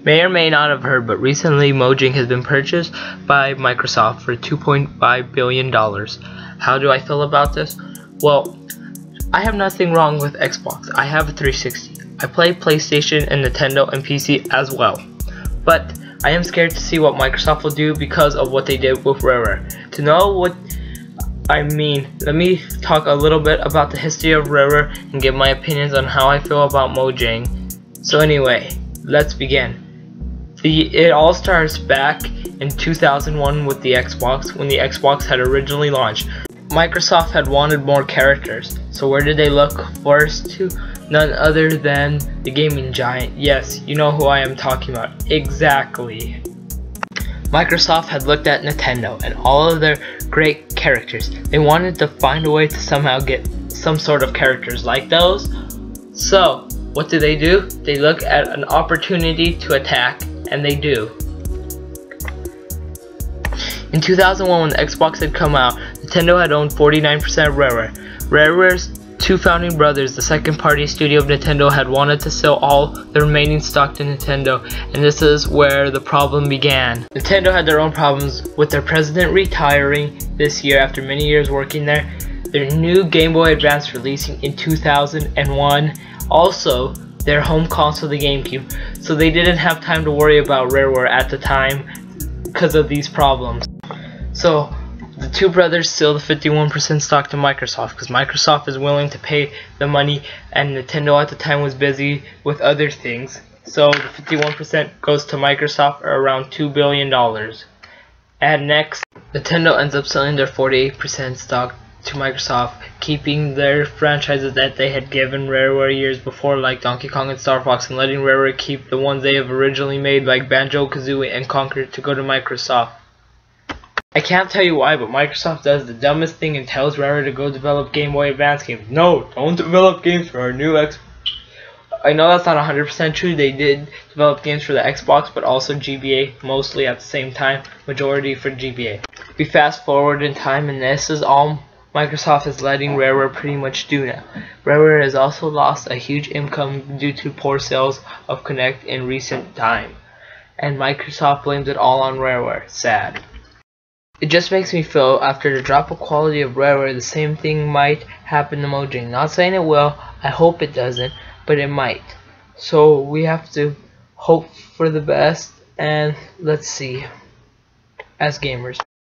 may or may not have heard, but recently Mojang has been purchased by Microsoft for $2.5 billion. How do I feel about this? Well, I have nothing wrong with Xbox. I have a 360. I play PlayStation and Nintendo and PC as well. But I am scared to see what Microsoft will do because of what they did with RareWare. To know what I mean, let me talk a little bit about the history of RareWare and give my opinions on how I feel about Mojang. So anyway, let's begin. It all starts back in 2001 with the Xbox, when the Xbox had originally launched. Microsoft had wanted more characters, so where did they look first to? None other than the gaming giant. Yes, you know who I am talking about. Exactly. Microsoft had looked at Nintendo and all of their great characters. They wanted to find a way to somehow get some sort of characters like those. So, what do? They look at an opportunity to attack, and they do. In 2001, when the Xbox had come out, Nintendo had owned 49% of RareWare. RareWare's two founding brothers, the second party studio of Nintendo, had wanted to sell all the remaining stock to Nintendo, and this is where the problem began. Nintendo had their own problems with their president retiring this year after many years working there, their new Game Boy Advance releasing in 2001, also their home console, the GameCube, so they didn't have time to worry about RareWare at the time because of these problems. So the two brothers sold the 51% stock to Microsoft because Microsoft is willing to pay the money, and Nintendo at the time was busy with other things. So the 51% goes to Microsoft, or around $2 billion. And next, Nintendo ends up selling their 48% stock to Microsoft, keeping their franchises that they had given RareWare years before, like Donkey Kong and Star Fox, and letting RareWare keep the ones they have originally made, like Banjo-Kazooie and Conquer, to go to Microsoft. I can't tell you why, but Microsoft does the dumbest thing and tells RareWare to go develop Game Boy Advance games. No, don't develop games for our new Xbox. I know that's not 100% true. They did develop games for the Xbox, but also GBA, mostly at the same time, majority for GBA. We fast forward in time, and this is all Microsoft is letting RareWare pretty much do now. RareWare has also lost a huge income due to poor sales of Kinect in recent time, and Microsoft blames it all on RareWare. Sad. It just makes me feel, after the drop of quality of RareWare, the same thing might happen to Mojang. Not saying it will, I hope it doesn't, but it might. So we have to hope for the best, and let's see, as gamers.